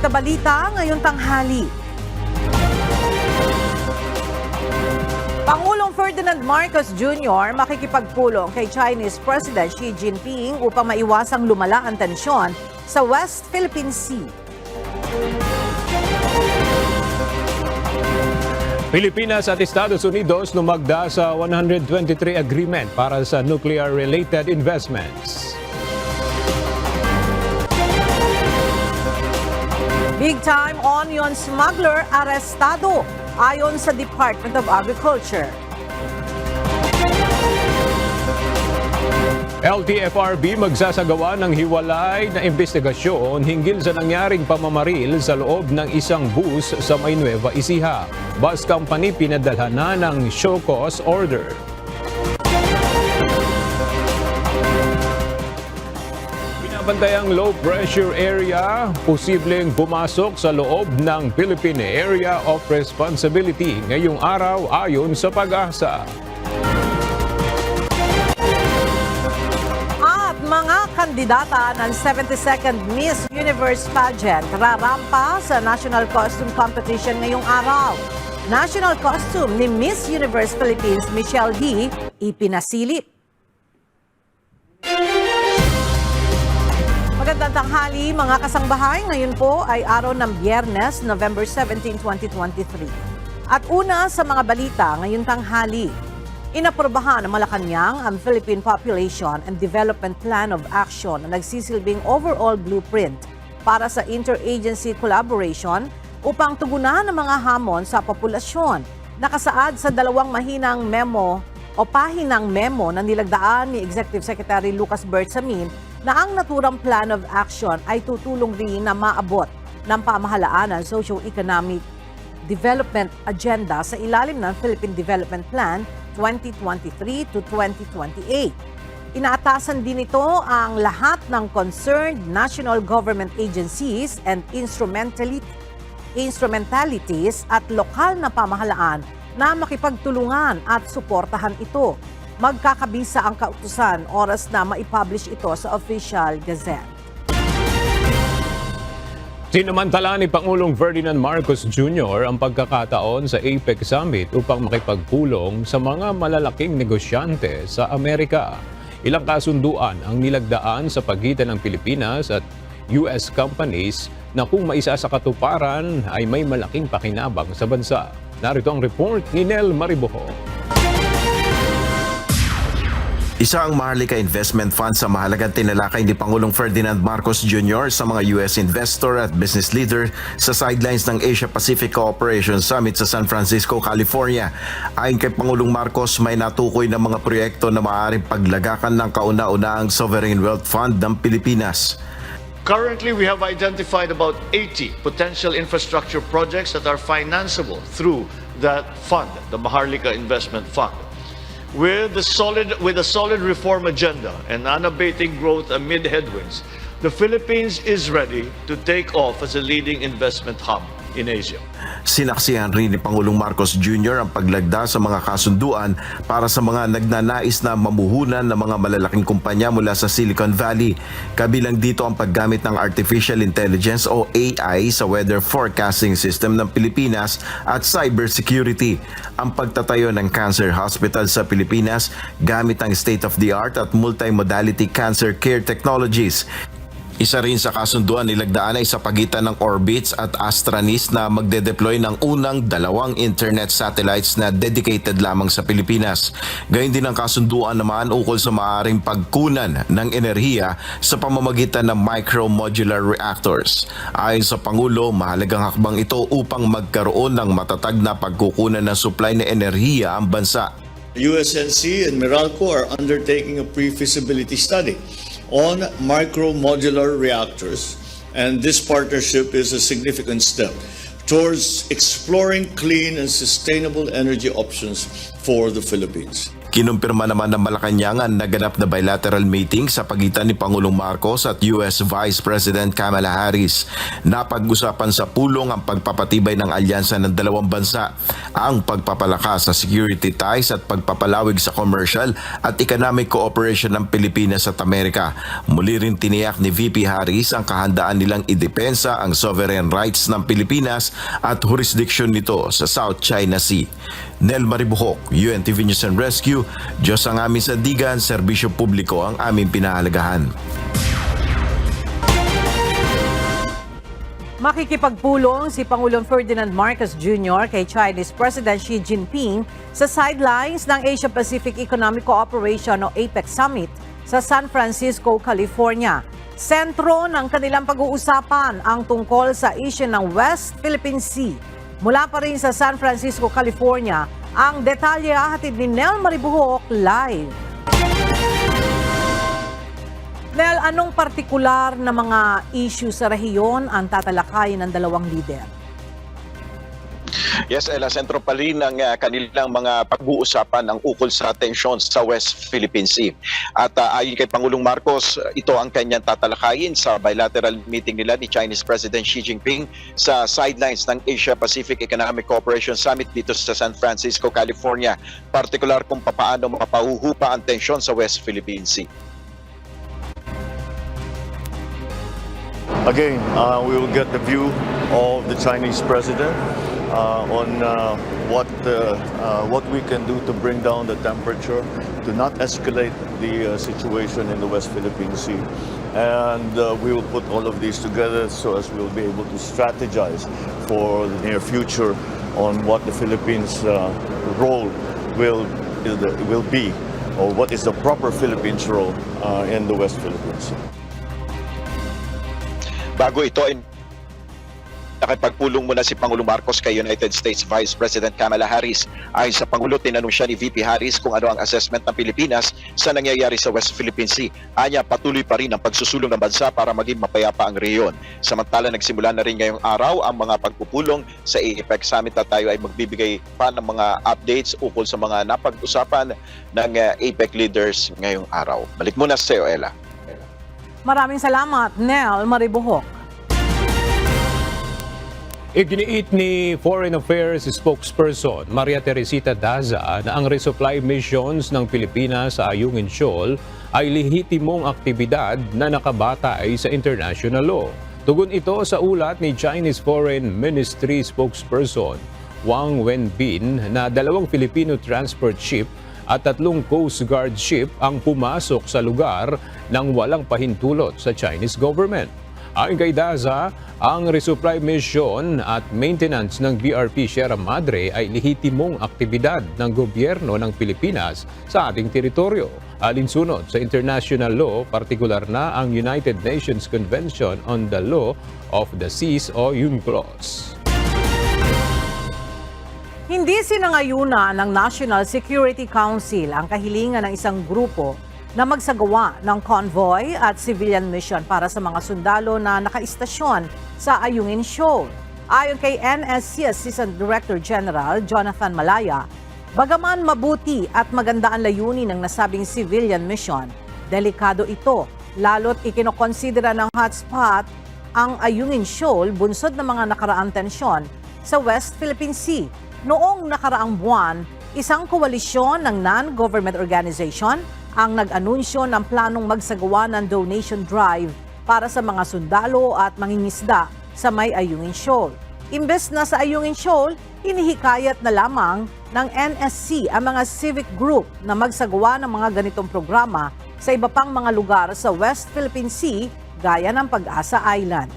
na balita ngayong tanghali. Pangulong Ferdinand Marcos Jr. makikipagpulong kay Chinese President Xi Jinping upang maiwasang lumala ang tensyon sa West Philippine Sea. Pilipinas at Estados Unidos lumagda sa 123 agreement para sa nuclear-related investments. Big-time onion smuggler arestado ayon sa Department of Agriculture. LTFRB magsasagawa ng hiwalay na investigasyon hinggil sa nangyaring pamamaril sa loob ng isang bus sa May Nueva Ecija. Bus company pinadalhan na ng show cause order. Binabantayang low pressure area, posibleng pumasok sa loob ng Philippine Area of Responsibility ngayong araw ayon sa Pag-asa. Mga kandidata ng 72nd Miss Universe pageant rarampa sa National Costume Competition ngayong araw. National Costume ni Miss Universe Philippines Michelle D. ipinasilip. Magandang tanghali mga kasangbahay. Ngayon po ay araw ng Biyernes, November 17, 2023. At una sa mga balita ngayong tanghali. Inaprobahan ng Malacanang ang Philippine Population and Development Plan of Action na nagsisilbing overall blueprint para sa interagency collaboration upang tugunan ang mga hamon sa populasyon. Nakasaad sa dalawang mahinang memo o pahinang memo na nilagdaan ni Executive Secretary Lucas Bertsamin na ang naturang plan of action ay tutulong rin na maabot ng pamahalaan ang socio-economic development agenda sa ilalim ng Philippine Development Plan 2023 to 2028. Inaatasan din ito ang lahat ng concerned national government agencies and instrumentalities at lokal na pamahalaan na makipagtulungan at suportahan ito. Magkakabisa ang kautusan oras na maipublish ito sa Official Gazette. Sinamantala ni Pangulong Ferdinand Marcos Jr. ang pagkakataon sa APEC Summit upang makipagpulong sa mga malalaking negosyante sa Amerika. Ilang kasunduan ang nilagdaan sa pagitan ng Pilipinas at US companies na kung maisa sa katuparan ay may malaking pakinabang sa bansa. Narito ang report ni Nel Maribojo. Isa ang Maharlika Investment Fund sa mahalagang tinalakay ni Pangulong Ferdinand Marcos Jr. sa mga US investor at business leader sa sidelines ng Asia-Pacific Cooperation Summit sa San Francisco, California. Ayon kay Pangulong Marcos, may natukoy na mga proyekto na maaaring paglagakan ng kauna-unahang Sovereign Wealth Fund ng Pilipinas. Currently, we have identified about 80 potential infrastructure projects that are financeable through that fund, the Maharlika Investment Fund. With a solid reform agenda and unabating growth amid headwinds, the Philippines is ready to take off as a leading investment hub in Asia. Sinaksihan rin ni Pangulong Marcos Jr. ang paglagda sa mga kasunduan para sa mga nagnanais na mamuhunan ng mga malalaking kumpanya mula sa Silicon Valley. Kabilang dito ang paggamit ng Artificial Intelligence o AI sa weather forecasting system ng Pilipinas at cybersecurity. Ang pagtatayo ng cancer hospital sa Pilipinas gamit ang state-of-the-art at multimodality cancer care technologies. Isa rin sa kasunduan nilagdaan ay sa pagitan ng Orbitz at Astranis na magde-deploy ng unang 2 internet satellites na dedicated lamang sa Pilipinas. Gayun din ang kasunduan naman ukol sa maaaring pagkunan ng enerhiya sa pamamagitan ng micro-modular reactors. Ayon sa Pangulo, mahalagang hakbang ito upang magkaroon ng matatag na pagkukunan ng supply ng enerhiya ang bansa. USNC and Meralco are undertaking a pre-feasibility study on micro-modular reactors, and this partnership is a significant step towards exploring clean and sustainable energy options for the Philippines. Kinumpirma naman ng Malacanang ang naganap na bilateral meeting sa pagitan ni Pangulong Marcos at US Vice President Kamala Harris. Napag-usapan sa pulong ang pagpapatibay ng alyansa ng dalawang bansa, ang pagpapalakas sa security ties at pagpapalawig sa commercial at economic cooperation ng Pilipinas at Amerika. Muli rin tiniyak ni VP Harris ang kahandaan nilang idepensa ang sovereign rights ng Pilipinas at jurisdiction nito sa South China Sea. Nel Maribuhok, UNTV News and Rescue. Diyos ang aming sandigan, serbisyo publiko ang aming pinahalagahan. Makikipagpulong si Pangulong Ferdinand Marcos Jr. kay Chinese President Xi Jinping sa sidelines ng Asia-Pacific Economic Cooperation o APEC Summit sa San Francisco, California. Sentro ng kanilang pag-uusapan ang tungkol sa issue ng West Philippine Sea. Mula pa rin sa San Francisco, California, ang detalye hatid ni Nel Maribuhok live. Nel, anong partikular na mga issue sa rehiyon ang tatalakayin ng dalawang lider? Yes, Ella, sentro pa rin ng kanilang mga pag-uusapan ang ukol sa tensyon sa West Philippine Sea. At ayon kay Pangulong Marcos, ito ang kanyang tatalakayin sa bilateral meeting nila ni Chinese President Xi Jinping sa sidelines ng Asia-Pacific Economic Cooperation Summit dito sa San Francisco, California. Partikular kung paano mapahuhupa ang tensyon sa West Philippine Sea. Again, we will get the view of the Chinese president on what we can do to bring down the temperature, to not escalate the situation in the West Philippine Sea. And we will put all of these together so as we will be able to strategize for the near future on what the Philippines' role will be, or what is the proper Philippines role in the West Philippines Sea. Bago ito, nakipagpulong muna si Pangulong Marcos kay United States Vice President Kamala Harris. Ayon sa Pangulo, tinanong siya ni VP Harris kung ano ang assessment ng Pilipinas sa nangyayari sa West Philippine Sea. Anya, patuloy pa rin ang pagsusulong ng bansa para maging mapayapa ang rehiyon. Samantala, nagsimula na rin ngayong araw ang mga pagpupulong sa APEC Summit at tayo ay magbibigay pa ng mga updates ukol sa mga napag-usapan ng APEC leaders ngayong araw. Balik muna sa iyo, Ella. Maraming salamat, Nel Maribuhok. Iginiit ni Foreign Affairs spokesperson Maria Teresita Daza na ang resupply missions ng Pilipinas sa Ayungin Shoal ay lehitimong aktibidad na nakabatay sa international law. Tugon ito sa ulat ni Chinese Foreign Ministry spokesperson Wang Wenbin na 2 Filipino transport ship at 3 Coast Guard ship ang pumasok sa lugar nang walang pahintulot sa Chinese government. Ayon kay Daza, ang resupply mission at maintenance ng BRP Sierra Madre ay lehitimong aktibidad ng gobyerno ng Pilipinas sa ating teritoryo. Alinsunod sa international law, partikular na ang United Nations Convention on the Law of the Seas o UNCLOS. Hindi sinangayuna ng National Security Council ang kahilingan ng isang grupo na magsagawa ng convoy at civilian mission para sa mga sundalo na nakaistasyon sa Ayungin Shoal. Ayon kay NSC Assistant Director General Jonathan Malaya, bagaman mabuti at maganda ang layunin ng nasabing civilian mission, delikado ito lalo't ikinokonsidera ng hotspot ang Ayungin Shoal bunsod ng mga nakaraang tensyon sa West Philippine Sea. Noong nakaraang buwan, isang koalisyon ng non-government organization ang nag-anunsyo ng planong magsagawa ng donation drive para sa mga sundalo at mangingisda sa may Ayungin Shoal. Imbes na sa Ayungin Shoal, hinihikayat na lamang ng NSC ang mga civic group na magsagawa ng mga ganitong programa sa iba pang mga lugar sa West Philippine Sea gaya ng Pag-asa Island.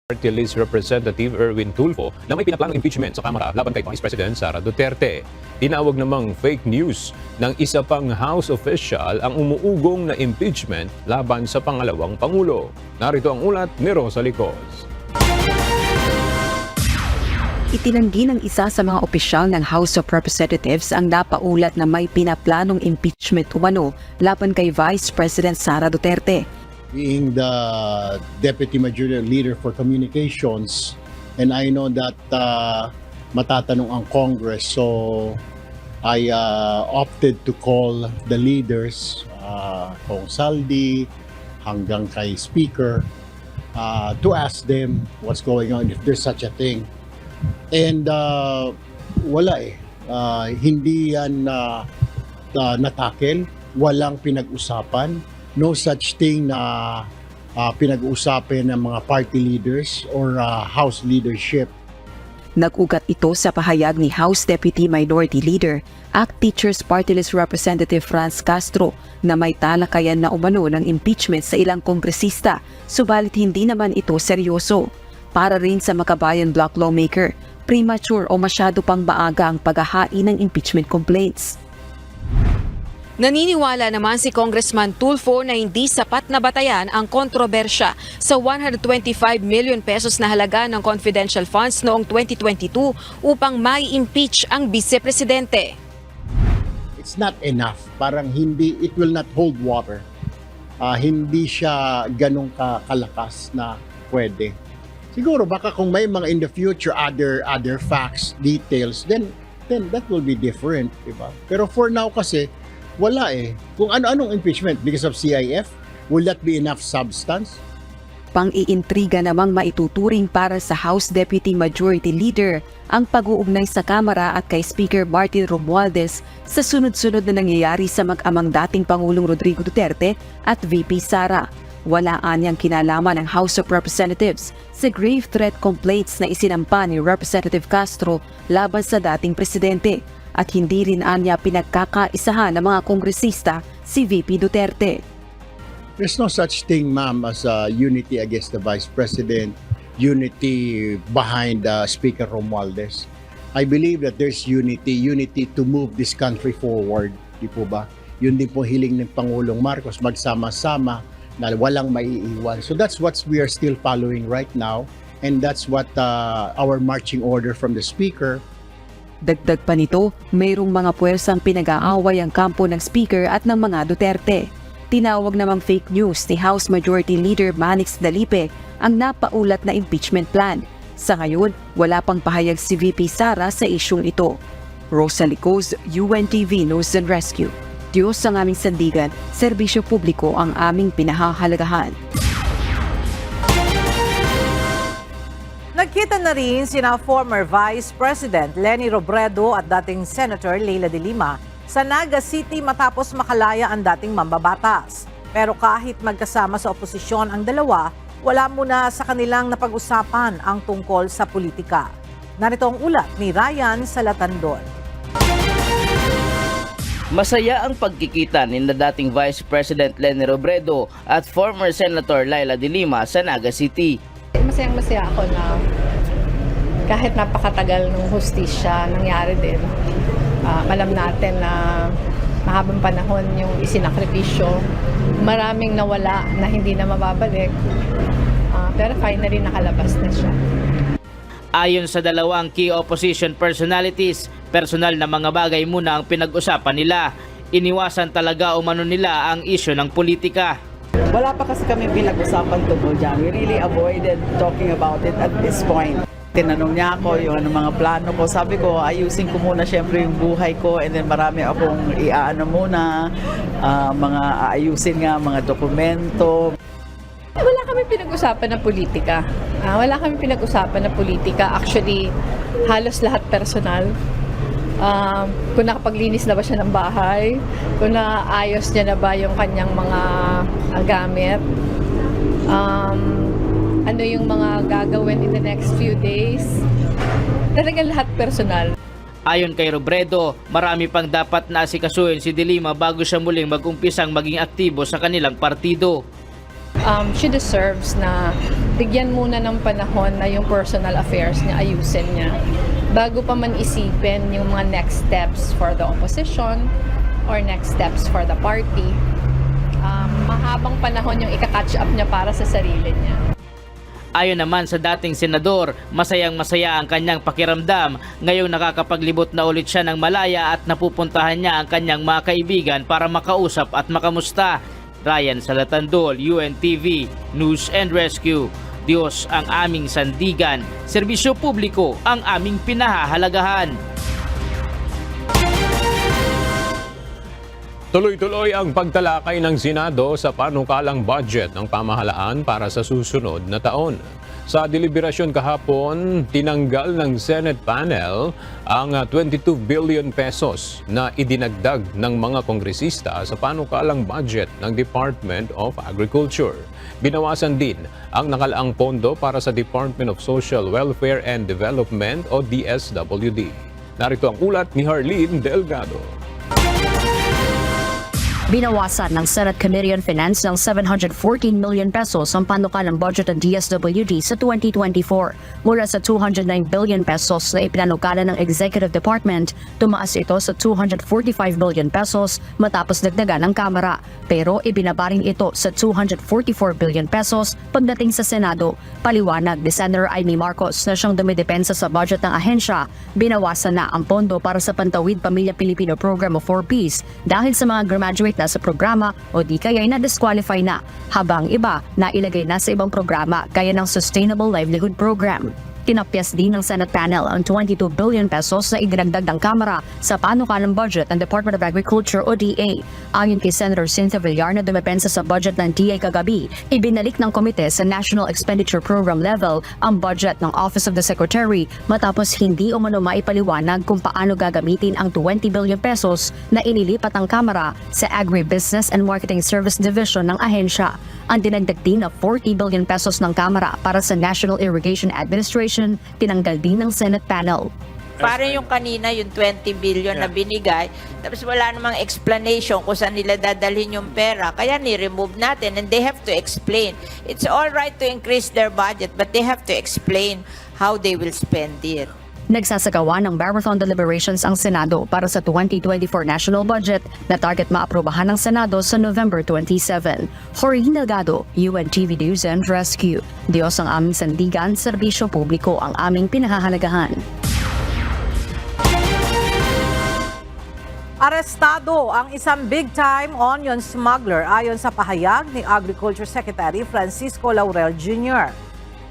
Party List Representative Erwin Tulfo na may pinaplanong impeachment sa Kamara laban kay Vice President Sara Duterte. Tinawag namang fake news ng isa pang House official ang umuugong na impeachment laban sa pangalawang Pangulo. Narito ang ulat ni Rosa Licos. Itinanggi ng isa sa mga opisyal ng House of Representatives ang napaulat na may pinaplanong impeachment umano laban kay Vice President Sara Duterte. being the Deputy Majority Leader for Communications, and I know that matatanong ang Congress, so I opted to call the leaders, Kong Saldi, hanggang kay Speaker, to ask them what's going on, if there's such a thing. And wala eh. Hindi yan natakil, walang pinag-usapan, no such thing na pinag-usapan ng mga party leaders or House leadership. Nag-ugat ito sa pahayag ni House Deputy Minority Leader, ACT Teachers Party List Representative Franz Castro na may talakayan na umano ng impeachment sa ilang kongresista, subalit hindi naman ito seryoso. Para rin sa Makabayan Bloc lawmaker, premature o masyado pang maaga ang paghahain ng impeachment complaints. Naniniwala naman si Congressman Tulfo na hindi sapat na batayan ang kontrobersya sa 125 million pesos na halaga ng confidential funds noong 2022 upang mai-impeach ang vice-presidente. It's not enough. Parang hindi, it will not hold water. Hindi siya ganong kalakas na pwede. Siguro baka kung may mga in the future other facts, details, then that will be different, diba? Pero for now kasi wala eh. Kung ano-anong impeachment because of CIF, will that be enough substance? Pang-iintriga namang maituturing para sa House Deputy Majority Leader ang pag-uugnay sa Kamara at kay Speaker Martin Romualdez sa sunod-sunod na nangyayari sa mag-amang dating Pangulong Rodrigo Duterte at VP Sara. Wala anyang kinalaman ng House of Representatives sa grave threat complaints na isinampa ni Representative Castro laban sa dating presidente. At hindi rin anya pinagkakaisahan ng mga kongresista si VP Duterte. There's no such thing, ma'am, as unity against the Vice President, unity behind Speaker Romualdez. I believe that there's unity to move this country forward. Di po ba? Yun din po hiling ng Pangulong Marcos, magsama-sama na walang maiiwan. So that's what we are still following right now, and that's what our marching order from the Speaker. Dagdag pa nito, mayroong mga puwersang pinag-aaway ang kampo ng Speaker at ng mga Duterte. Tinawag namang fake news ni House Majority Leader Manix Dalipe ang napaulat na impeachment plan. Sa ngayon, wala pang pahayag si VP Sara sa isyung ito. Rosa Licos, UNTV News and Rescue. Diyos ang aming sandigan, serbisyo publiko ang aming pinahahalagahan. Nagkita na rin sina former Vice President Leni Robredo at dating Senator Leila de Lima sa Naga City matapos makalaya ang dating mambabatas. Pero kahit magkasama sa oposisyon ang dalawa, wala muna sa kanilang napag-usapan ang tungkol sa politika. Narito ang ulat ni Ryan Salatandon. Masaya ang pagkikita ni dating Vice President Leni Robredo at former Senator Leila de Lima sa Naga City. Masayang-masaya ako na kahit napakatagal ng hustisya nangyari din, alam natin na mahabang panahon yung isinakripisyo, maraming nawala na hindi na mababalik, pero finally nakalabas na siya. Ayon sa dalawang key opposition personalities, personal na mga bagay muna ang pinag-usapan nila. Iniwasan talaga umano nila ang isyu ng politika. Wala pa kasi kami pinag-usapan tungkol dyan. We really avoided talking about it at this point. Tinanong niya ako yung mga plano ko. Sabi ko, ayusin ko muna syempre yung buhay ko and then marami akong iaano muna, mga aayusin nga, mga dokumento. Wala kami pinag-usapan na politika. Actually, halos lahat personal. Kung nakapaglinis na ba siya ng bahay, kung naayos niya na ba yung kanyang mga gamit, ano yung mga gagawin in the next few days. Talagang lahat personal. Ayon kay Robredo, marami pang dapat na asikasuhin si de Lima bago siya muling mag-umpisang maging aktibo sa kanilang partido. She deserves na bigyan muna ng panahon na yung personal affairs niya, ayusin niya. Bago pa man isipin yung mga next steps for the opposition or next steps for the party, mahabang panahon yung ika-catch up niya para sa sarili niya. Ayon naman sa dating senador, masayang-masaya ang kanyang pakiramdam. Ngayong nakakapaglibot na ulit siya ng Malaya at napupuntahan niya ang kanyang mga kaibigan para makausap at makamusta. Ryan Salatandol, UNTV, News and Rescue. Diyos ang aming sandigan, serbisyo publiko ang aming pinahahalagahan. Tuloy-tuloy ang pagtalakay ng Senado sa panukalang budget ng pamahalaan para sa susunod na taon. Sa deliberasyon kahapon, tinanggal ng Senate panel ang 22 billion pesos na idinagdag ng mga kongresista sa panukalang budget ng Department of Agriculture. Binawasan din ang nakalaang pondo para sa Department of Social Welfare and Development o DSWD. Narito ang ulat ni Harleen Delgado. Binawasan ng Senate Committee on Finance ng 714 million pesos ang panukalang budget ng DSWD sa 2024. Mula sa 209 billion pesos na ipinanukala ng Executive Department, tumaas ito sa 245 billion pesos matapos dagdagan ng Kamara. Pero ibinaba rin ito sa 244 billion pesos pagdating sa Senado. Paliwanag ni Senator Amy Marcos na siyang dumidepensa sa budget ng ahensya, binawasan na ang pondo para sa Pantawid Pamilya Pilipino Program of 4Ps dahil sa mga graduate na sa programa o di kaya'y na-disqualify na, habang iba na ilagay na sa ibang programa gaya ng Sustainable Livelihood Program. Tinapyas din ng Senate panel ang 22 billion pesos na idinagdag ng Kamara sa panukalang budget ng Department of Agriculture o DA. Ayon kay Senator Cynthia Villar na dumepensa sa budget ng DA kagabi, ibinalik ng komite sa National Expenditure Program level ang budget ng Office of the Secretary matapos hindi umano maipaliwanag kung paano gagamitin ang 20 billion pesos na inilipat ng Kamara sa Agribusiness and Marketing Service Division ng ahensya. Ang dinagdag din na 40 billion pesos ng Kamara para sa National Irrigation Administration, tinanggal din ng Senate panel. Parang yung kanina, yung 20 billion na binigay, tapos wala namang explanation kung saan nila dadalhin yung pera. Kaya ni-remove natin and they have to explain. It's all right to increase their budget, but they have to explain how they will spend it. Nagsasagawa ng marathon deliberations ang Senado para sa 2024 national budget na target maaprubahan ng Senado sa November 27. Jorge Delgado, UNTV News and Rescue. Diyos ang aming sandigan, serbisyo publiko ang aming pinahahalagahan. Arestado ang isang big-time onion smuggler ayon sa pahayag ni Agriculture Secretary Francisco Laurel Jr.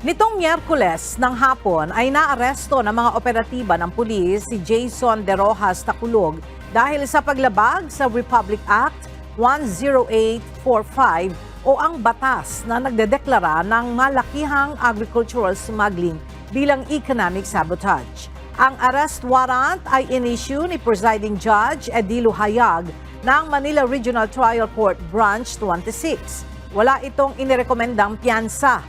Nitong Miyerkules ng hapon ay naaresto ng mga operatiba ng pulis si Jason De Rojas Taculog dahil sa paglabag sa Republic Act 10845 o ang batas na nagdedeklara ng malakihang agricultural smuggling bilang economic sabotage. Ang arrest warrant ay in-issue ni Presiding Judge Edilo Hayag ng Manila Regional Trial Court Branch 26. Wala itong inirekomendang piyansa.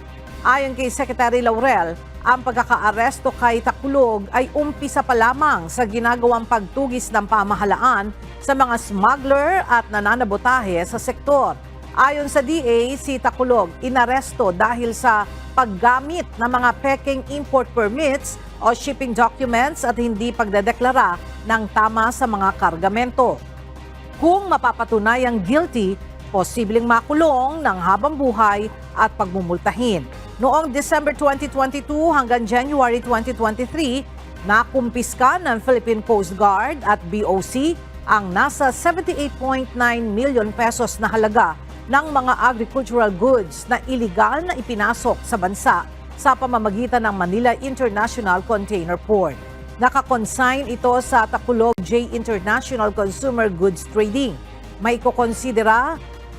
Ayon kay Secretary Laurel, ang pagkakaaresto kay Taculog ay umpisa pa lamang sa ginagawang pagtugis ng pamahalaan sa mga smuggler at nananabotahe sa sektor. Ayon sa DA, si Taculog inaresto dahil sa paggamit ng mga peking import permits o shipping documents at hindi pagdedeklara ng tama sa mga kargamento. Kung mapapatunayang guilty, posibleng makulong ng habang buhay at pagmumultahin. Noong December 2022 hanggang January 2023, nakumpiska ng Philippine Coast Guard at BOC ang nasa 78.9 million pesos na halaga ng mga agricultural goods na iligal na ipinasok sa bansa sa pamamagitan ng Manila International Container Port. Nakakonsign ito sa Taculog J International Consumer Goods Trading. May kukonsidera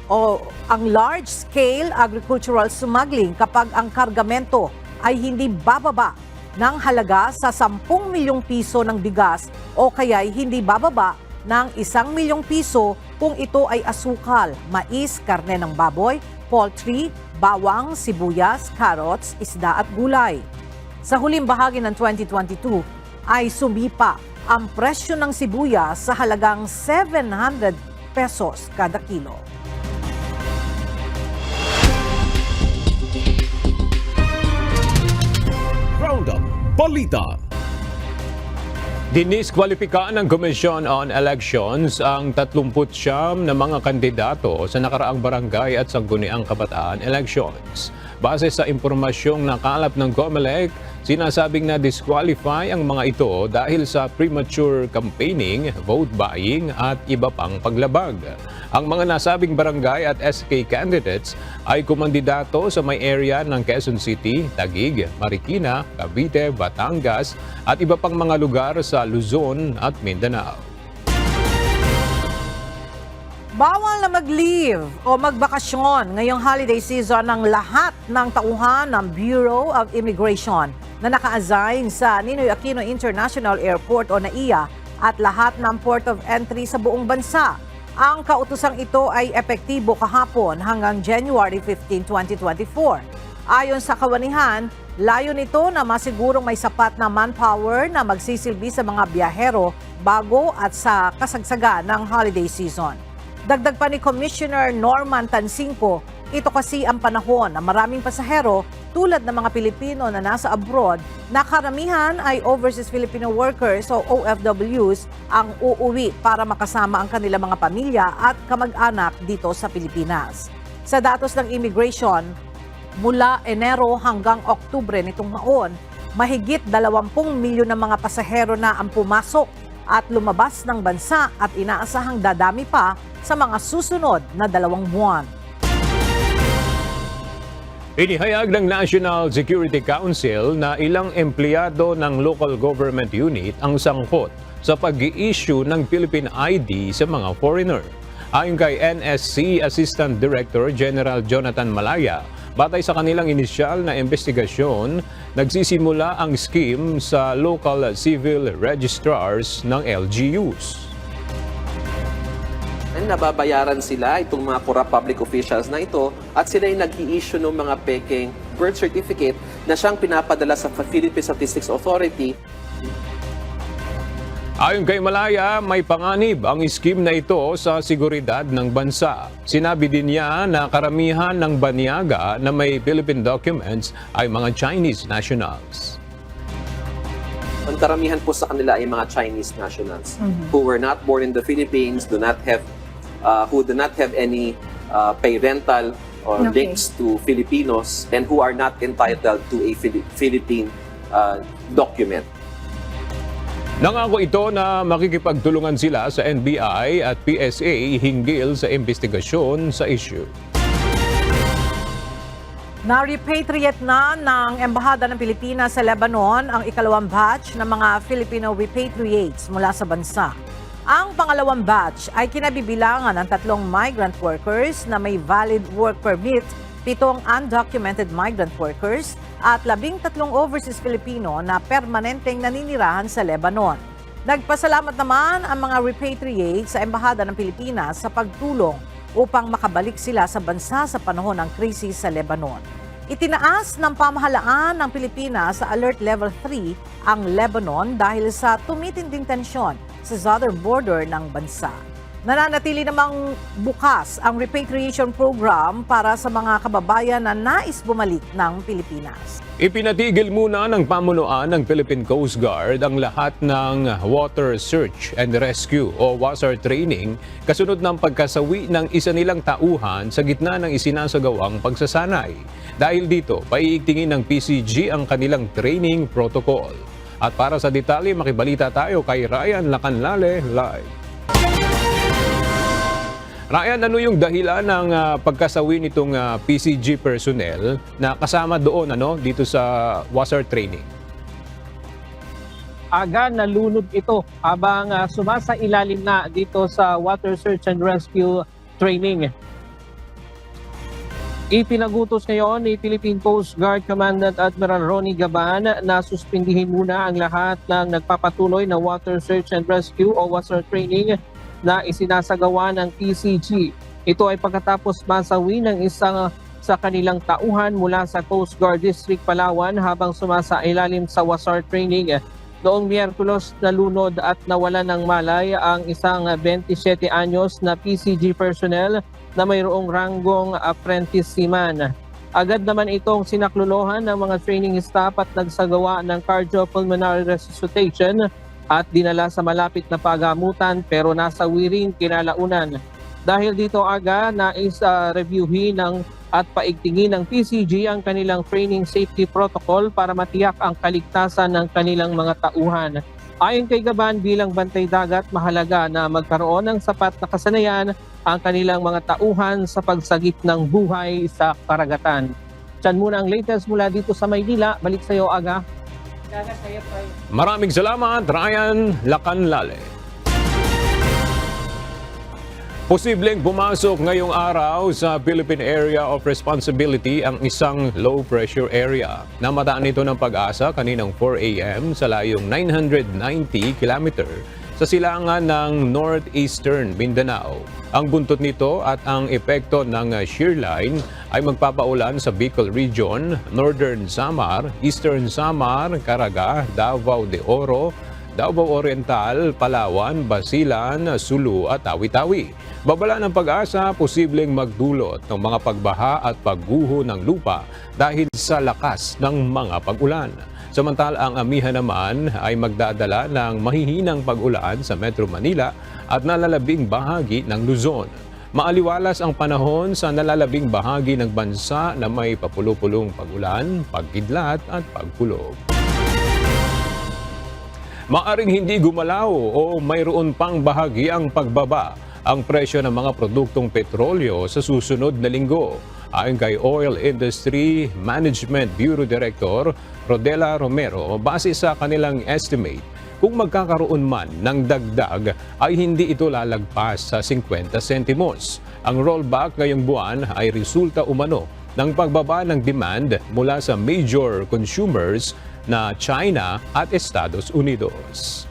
o ang large-scale agricultural smuggling kapag ang kargamento ay hindi bababa ng halaga sa 10 milyong piso ng bigas o kaya'y hindi bababa ng 1 milyong piso kung ito ay asukal, mais, karne ng baboy, poultry, bawang, sibuyas, carrots, isda at gulay. Sa huling bahagi ng 2022 ay sumipa ang presyo ng sibuyas sa halagang 700 pesos kada kilo. Roundup Balita. Diniskwalipika ng Commission on Elections ang 39 na mga kandidato sa nakaraang barangay at sangguniang kabataan elections. Base sa impormasyong nakalap ng COMELEC, Sinasabing na disqualify ang mga ito dahil sa premature campaigning, vote buying at iba pang paglabag. Ang mga nasabing barangay at SK candidates ay kumandidato sa may area ng Quezon City, Taguig, Marikina, Cavite, Batangas at iba pang mga lugar sa Luzon at Mindanao. Bawal na mag-leave o magbakasyon ngayong holiday season ng lahat ng tauhan ng Bureau of Immigration na naka-assign sa Ninoy Aquino International Airport o NAIA at lahat ng port of entry sa buong bansa. Ang kautosang ito ay epektibo kahapon hanggang January 15, 2024. Ayon sa kawanihan, layo nito na masigurong may sapat na manpower na magsisilbi sa mga biyahero bago at sa kasagsagan ng holiday season. Dagdag pa ni Commissioner Norman Tansingco, ito kasi ang panahon na maraming pasahero tulad ng mga Pilipino na nasa abroad na karamihan ay overseas Filipino workers o OFWs ang uuwi para makasama ang kanilang mga pamilya at kamag-anak dito sa Pilipinas. Sa datos ng immigration, mula Enero hanggang Oktubre nitong taon, mahigit 20 milyon ng mga pasahero na ang pumasok at lumabas ng bansa at inaasahang dadami pa sa mga susunod na 2 buwan. Inihayag ng National Security Council na ilang empleyado ng local government unit ang sangkot sa pag-i-issue ng Philippine ID sa mga foreigner. Ayon kay NSC Assistant Director General Jonathan Malaya, batay sa kanilang inisyal na investigasyon, nagsisimula ang scheme sa local civil registrars ng LGUs. Nababayaran sila itong mga corrupt public officials na ito at sila yung nag-i-issue ng mga peking birth certificate na siyang pinapadala sa Philippine Statistics Authority. Ayon kay Malaya, may panganib ang scheme na ito sa seguridad ng bansa. Sinabi din niya na karamihan ng banyaga na may Philippine documents ay mga Chinese nationals. Ang karamihan po sa kanila ay mga Chinese nationals who were not born in the Philippines, who do not have any parental or links to Filipinos, and who are not entitled to a Philippine document. Nangako ito na makikipagtulungan sila sa NBI at PSA hinggil sa investigasyon sa issue. Na-repatriate na ng Embahada ng Pilipinas sa Lebanon ang ikalawang batch ng mga Filipino repatriates mula sa bansa. Ang pangalawang batch ay kinabibilangan ng 3 migrant workers na may valid work permit, 7 undocumented migrant workers at 13 overseas Filipino na permanenteng naninirahan sa Lebanon. Nagpasalamat naman ang mga repatriates sa Embahada ng Pilipinas sa pagtulong upang makabalik sila sa bansa sa panahon ng krisis sa Lebanon. Itinaas ng pamahalaan ng Pilipinas sa Alert Level 3 ang Lebanon dahil sa tumitinding tensyon sa southern border ng bansa. Nananatili namang bukas ang repatriation program para sa mga kababayan na nais bumalik ng Pilipinas. Ipinatigil muna ng pamunuan ng Philippine Coast Guard ang lahat ng water search and rescue o WASR training kasunod ng pagkasawi ng isa nilang tauhan sa gitna ng isinasagawang pagsasanay. Dahil dito, paiigtingin ng PCG ang kanilang training protocol. At para sa detalye, makibalita tayo kay Ryan Lacanlale live. Ryan, ano yung dahilan ng pagkasawi nitong PCG personnel na kasama doon dito sa WASR training? Aga nalunod ito habang sumasailalim na dito sa Water Search and Rescue Training. Ipinagutos ngayon ni Philippine Coast Guard Commandant Admiral Ronnie Gaban na suspindihin muna ang lahat ng nagpapatuloy na Water Search and Rescue o WASR training na isinasagawa ng PCG. Ito ay pagkatapos masawi ng isang sa kanilang tauhan mula sa Coast Guard District Palawan habang sumasailalim sa WASR training. Noong Miyerkules nalunod at nawala ng malay ang isang 27 anyos na PCG personnel na mayroong ranggong apprentice seaman. Agad naman itong sinaklolohan ng mga training staff at nagsagawa ng cardiopulmonary resuscitation at dinala sa malapit na pagamutan pero nasawi rin kinalaunan. Dahil dito aga, nais reviewin at paigtingin ng PCG ang kanilang training safety protocol para matiyak ang kaligtasan ng kanilang mga tauhan. Ayon kay Gaban, bilang bantay dagat, mahalaga na magkaroon ng sapat na kasanayan ang kanilang mga tauhan sa pagsagip ng buhay sa karagatan. Diyan muna ang latest mula dito sa Maynila. Balik sa iyo, Aga. Maraming salamat, Ryan Lacanlale. Posibleng pumasok ngayong araw sa Philippine Area of Responsibility ang isang low-pressure area. Namataan ito ng Pag-asa kaninang 4 a.m. sa layong 990 km sa silangan ng northeastern Mindanao. Ang buntot nito at ang epekto ng shear line ay magpapaulan sa Bicol Region, Northern Samar, Eastern Samar, Caraga, Davao de Oro, Davao Oriental, Palawan, Basilan, Sulu at Tawi-Tawi. Babala ng Pag-asa, posibleng magdulot ng mga pagbaha at pagguho ng lupa dahil sa lakas ng mga pag-ulan. Samantala ang amihan naman ay magdadala ng mahihinang pag-ulan sa Metro Manila at nalalabing bahagi ng Luzon. Maaliwalas ang panahon sa nalalabing bahagi ng bansa na may papulupulong pag-ulan, pagkidlat at pagkulog. Maaring hindi gumalaw o mayroon pang bahagyang pagbaba ang presyo ng mga produktong petrolyo sa susunod na linggo. Ayon kay Oil Industry Management Bureau Director Rodela Romero, base sa kanilang estimate, kung magkakaroon man ng dagdag ay hindi ito lalagpas sa 50 sentimos. Ang rollback ngayong buwan ay resulta umano ng pagbaba ng demand mula sa major consumers na China at Estados Unidos.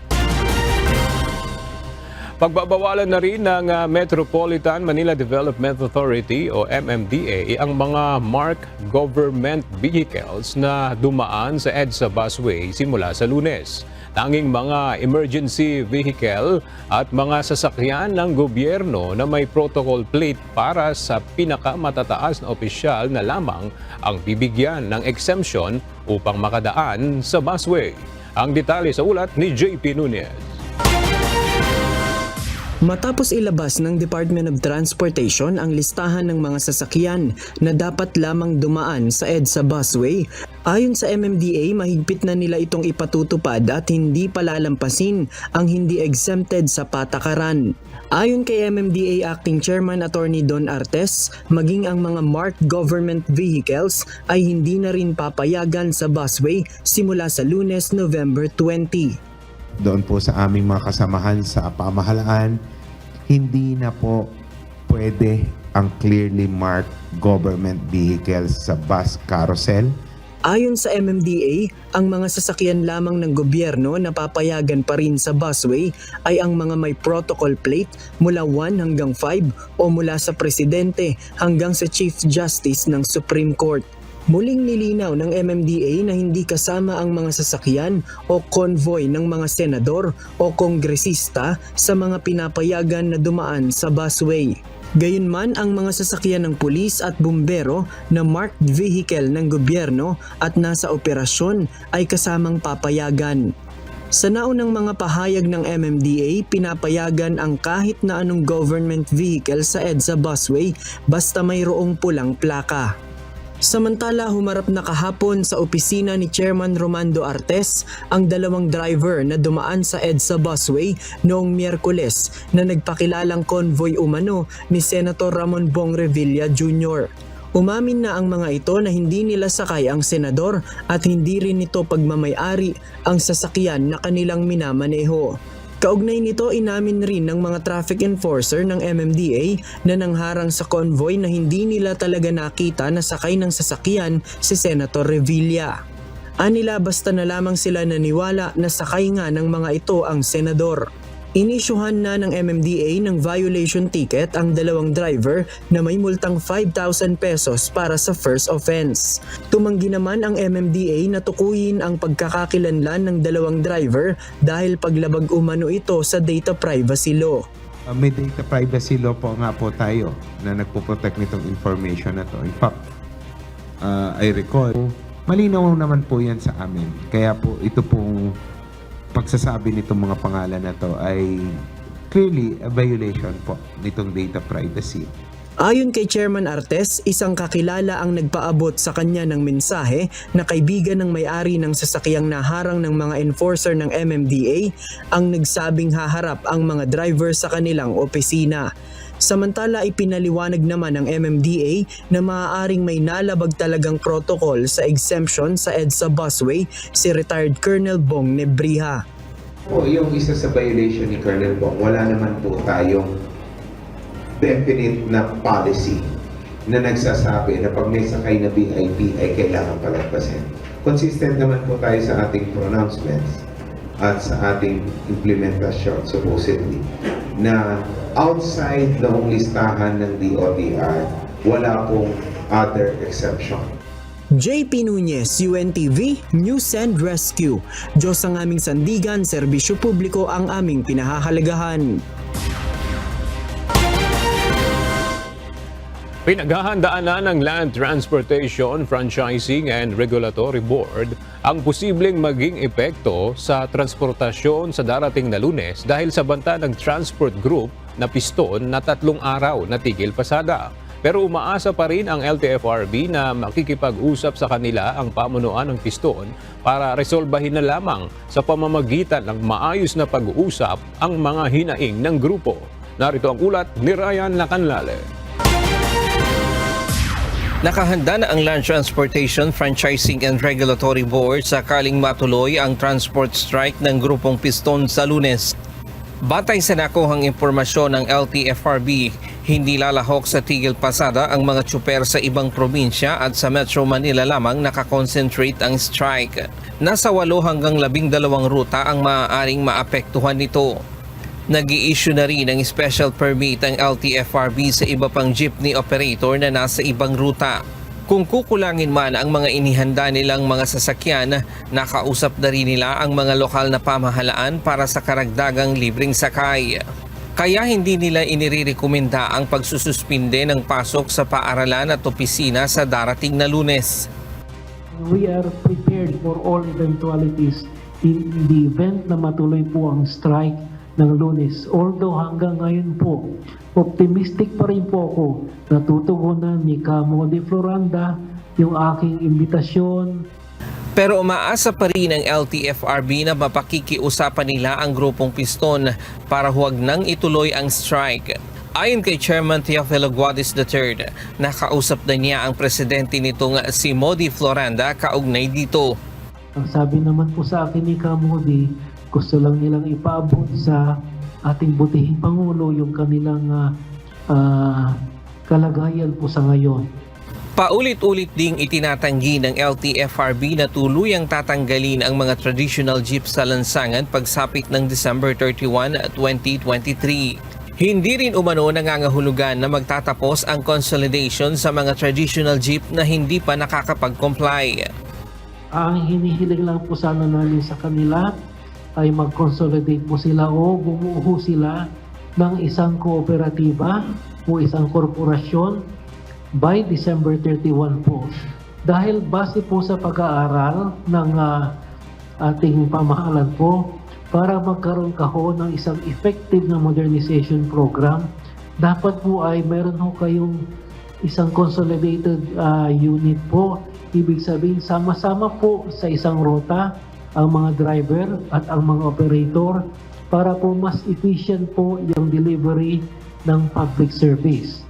Pagbabawalan na rin ng Metropolitan Manila Development Authority o MMDA ang mga marked government vehicles na dumaan sa EDSA busway simula sa Lunes. Tanging mga emergency vehicle at mga sasakyan ng gobyerno na may protocol plate para sa pinakamatataas na opisyal na lamang ang bibigyan ng exemption upang makadaan sa busway. Ang detalye sa ulat ni JP Nunez. Matapos ilabas ng Department of Transportation ang listahan ng mga sasakyan na dapat lamang dumaan sa EDSA busway, ayon sa MMDA mahigpit na nila itong ipatutupad at hindi palalampasin ang hindi exempted sa patakaran. Ayon kay MMDA Acting Chairman Attorney Don Artes, maging ang mga marked government vehicles ay hindi na rin papayagan sa busway simula sa Lunes, November 20. Doon po sa aming mga kasamahan sa pamahalaan, hindi na po pwede ang clearly marked government vehicles sa bus carousel. Ayon sa MMDA, ang mga sasakyan lamang ng gobyerno na papayagan pa rin sa busway ay ang mga may protocol plate mula 1 hanggang 5 o mula sa Presidente hanggang sa Chief Justice ng Supreme Court. Muling nilinaw ng MMDA na hindi kasama ang mga sasakyan o convoy ng mga senador o kongresista sa mga pinapayagan na dumaan sa busway. Gayunman ang mga sasakyan ng pulis at bumbero na marked vehicle ng gobyerno at nasa operasyon ay kasamang papayagan. Sa naunang mga pahayag ng MMDA, pinapayagan ang kahit na anong government vehicle sa EDSA busway basta mayroong pulang plaka. Samantala, humarap na kahapon sa opisina ni Chairman Romando Artes ang dalawang driver na dumaan sa EDSA busway noong Miyerkules na nagpakilalang convoy umano ni Senator Ramon Bong Revilla Jr. Umamin na ang mga ito na hindi nila sakay ang senador at hindi rin nito pagmamay-ari ang sasakyan na kanilang minamaneho. Kaugnay nito, inamin rin ng mga traffic enforcer ng MMDA na nangharang sa convoy na hindi nila talaga nakita na sakay ng sasakyan si Senator Revilla. Anila basta na lamang sila naniwala na sakay nga ng mga ito ang senador. Inisyuhan na ng MMDA ng violation ticket ang dalawang driver na may multang 5,000 pesos para sa first offense. Tumanggi naman ang MMDA na tukuyin ang pagkakakilanlan ng dalawang driver dahil paglabag umano ito sa data privacy law. May data privacy law po nga po tayo na nagpo-protect nitong information na to. In fact, I recall, malinaw naman po yan sa amin. Kaya po ito pong pagsasabi nitong mga pangalan na to ay clearly a violation po nitong data privacy. Ayon kay Chairman Artes, isang kakilala ang nagpaabot sa kanya ng mensahe na kaibigan ng may-ari ng sasakyang naharang ng mga enforcer ng MMDA ang nagsabing haharap ang mga driver sa kanilang opisina. Samantala ipinaliwanag naman ng MMDA na maaaring may nalabag talagang protocol sa exemption sa EDSA busway si retired Colonel Bong Nebriha. Po, yung isa sa violation ni Colonel Bong, wala naman po tayong definite na policy na nagsasabi na pag may sakay na VIP ay kailangan palagpasin. Consistent naman po tayo sa ating pronouncements at sa ating implementasyon supposedly na outside ng listahan ng DOTR, wala pong other exception. JP Nunez, UNTV, News and Rescue. Diyos ang aming sandigan, serbisyo publiko ang aming pinahahalagahan. Pinaghahandaan na ng Land Transportation Franchising and Regulatory Board ang posibleng maging epekto sa transportasyon sa darating na Lunes dahil sa banta ng Transport Group na piston na 3 araw na tigil pasada. Pero umaasa pa rin ang LTFRB na makikipag-usap sa kanila ang pamunuan ng piston para resolbahin na lamang sa pamamagitan ng maayos na pag-uusap ang mga hinaing ng grupo. Narito ang ulat ni Ryan Lacanlale. Nakahanda na ang Land Transportation Franchising and Regulatory Board sakaling matuloy ang transport strike ng grupong piston sa Lunes. Batay sa nakuhang impormasyon ng LTFRB, hindi lalahok sa tigil pasada ang mga tsuper sa ibang probinsya at sa Metro Manila lamang nakakonsentrate ang strike. Nasa 8 hanggang 12 ruta ang maaaring maapektuhan nito. Nag-i-issue na rin ng special permit ang LTFRB sa iba pang jeepney operator na nasa ibang ruta. Kung kukulangin man ang mga inihanda nilang mga sasakyan, nakausap na rin nila ang mga lokal na pamahalaan para sa karagdagang libreng sakay. Kaya hindi nila inirekomenda ang pagsususpinde ng pasok sa paaralan at opisina sa darating na Lunes. We are prepared for all eventualities in the event na matuloy po ang strike ng Lunes. Although hanggang ngayon po, optimistic pa rin po ako na tutugunan ni Camo de Floranda yung aking imbitasyon. Pero umaasa pa rin ang LTFRB na mapakikiusapan nila ang grupong piston para huwag nang ituloy ang strike. Ayon kay Chairman Teofilo Guadis III, nakausap na niya ang presidente nitong si Modi Floranda kaugnay dito. Ang sabi naman po sa akin ni Camodi, gusto lang nilang ipaabot sa ating butihing Pangulo yung kanilang kalagayan po sa ngayon. Paulit-ulit ding itinatanggi ng LTFRB na tuluyang tatanggalin ang mga traditional jeep sa lansangan pagsapit ng December 31, 2023. Hindi rin umano nangangahulugan na magtatapos ang consolidation sa mga traditional jeep na hindi pa nakakapag-comply. Ang hinihiling lang po sana namin sa kanila ay mag-consolidate po sila o bumuo sila ng isang kooperatiba o isang korporasyon by December 31 po. Dahil base po sa pag-aaral ng ating pamahalan po, para magkaroon ho ng isang effective na modernization program, dapat po ay meron ho kayong isang consolidated unit po. Ibig sabihin, sama-sama po sa isang rota ang mga driver at ang mga operator para po mas efficient po yung delivery ng public service.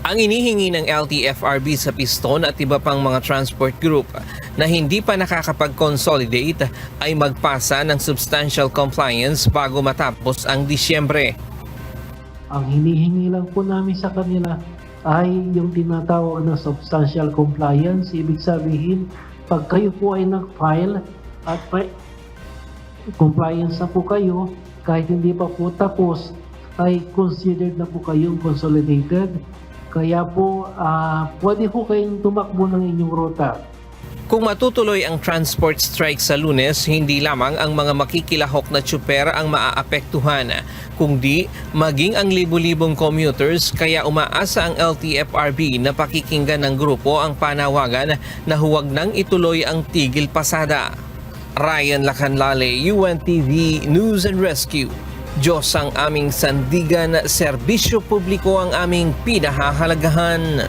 Ang inihingi ng LTFRB sa piston at iba pang mga transport group na hindi pa nakakapag-consolidate ay magpasa ng substantial compliance bago matapos ang Disyembre. Ang hinihingi lang po namin sa kanila ay yung tinatawag na substantial compliance. Ibig sabihin, pag kayo po ay nag-file at compliance na po kayo, kahit hindi pa po tapos, ay considered na po kayong consolidated. Kaya po, pwede po kayong tumakbo ng inyong ruta. Kung matutuloy ang transport strike sa Lunes, hindi lamang ang mga makikilahok na tsuper ang maaapektuhan, kundi maging ang libu-libong commuters, kaya umaasa ang LTFRB na pakikinggan ng grupo ang panawagan na huwag nang ituloy ang tigil pasada. Ryan Lacanlale, UNTV News and Rescue. Diyos ang aming sandigan, serbisyo publiko ang aming pinahahalagahan.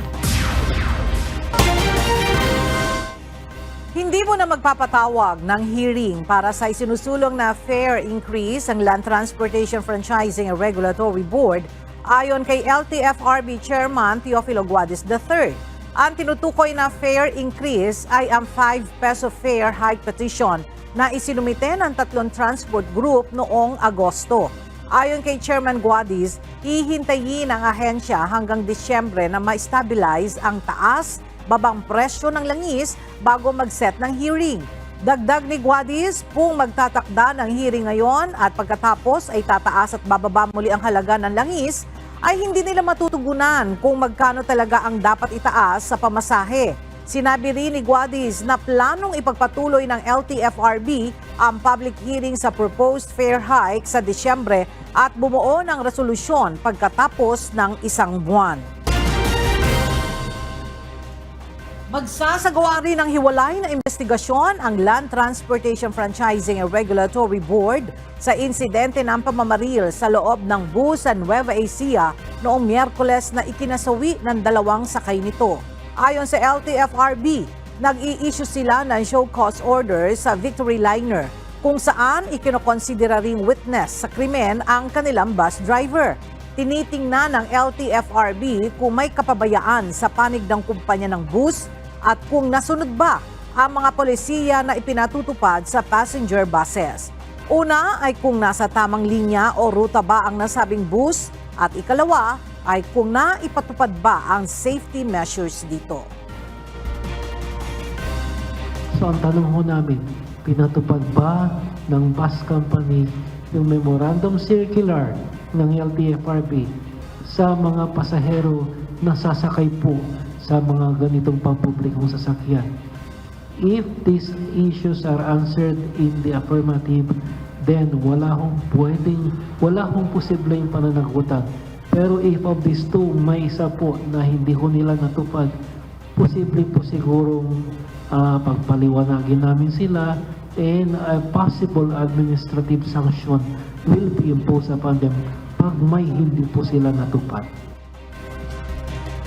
Hindi mo na magpapatawag ng hearing para sa isinusulong na fare increase ang Land Transportation Franchising and Regulatory Board ayon kay LTFRB Chairman Teofilo Guadis III. Ang tinutukoy na fare increase ay ang 5 peso fare hike petition na isinumite ng 3 transport group noong Agosto. Ayon kay Chairman Guadis, hihintayin ang ahensya hanggang Disyembre na ma-stabilize ang taas babang presyo ng langis bago mag-set ng hearing. Dagdag ni Guadis, kung magtatakda ng hearing ngayon at pagkatapos ay tataas at bababa muli ang halaga ng langis, ay hindi nila matutugunan kung magkano talaga ang dapat itaas sa pamasahe. Sinabi rin ni Guadis na planong ipagpatuloy ng LTFRB ang public hearing sa proposed fare hike sa Disyembre at bumuo ng resolusyon pagkatapos ng 1 buwan. Magsasagawa rin ng hiwalay na investigasyon ang Land Transportation Franchising and Regulatory Board sa insidente ng pamamaril sa loob ng bus sa Nueva Ecija noong Miyerkules na ikinasawi ng 2 sakay nito. Ayon sa LTFRB, nag-i-issue sila ng show cause order sa Victory Liner kung saan ikinokonsidera ring witness sa krimen ang kanilang bus driver. Tinitingnan ng LTFRB kung may kapabayaan sa panig ng kumpanya ng bus at kung nasunod ba ang mga polisiya na ipinatutupad sa passenger buses. Una ay kung nasa tamang linya o ruta ba ang nasabing bus at ikalawa ay kung naipatupad ba ang safety measures dito. So ang tanong ho namin, pinatupad ba ng bus company yung memorandum circular ng LTFRB sa mga pasahero na sasakay po sa mga ganitong pampublikong sasakyan? If these issues are answered in the affirmative, then wala hong posibleng pananagutan. Pero if of these two, may isa po na hindi ho nila natupad, posible po sigurong pagpaliwanagin namin sila and a possible administrative sanction will be imposed upon them pag may hindi po sila natupad.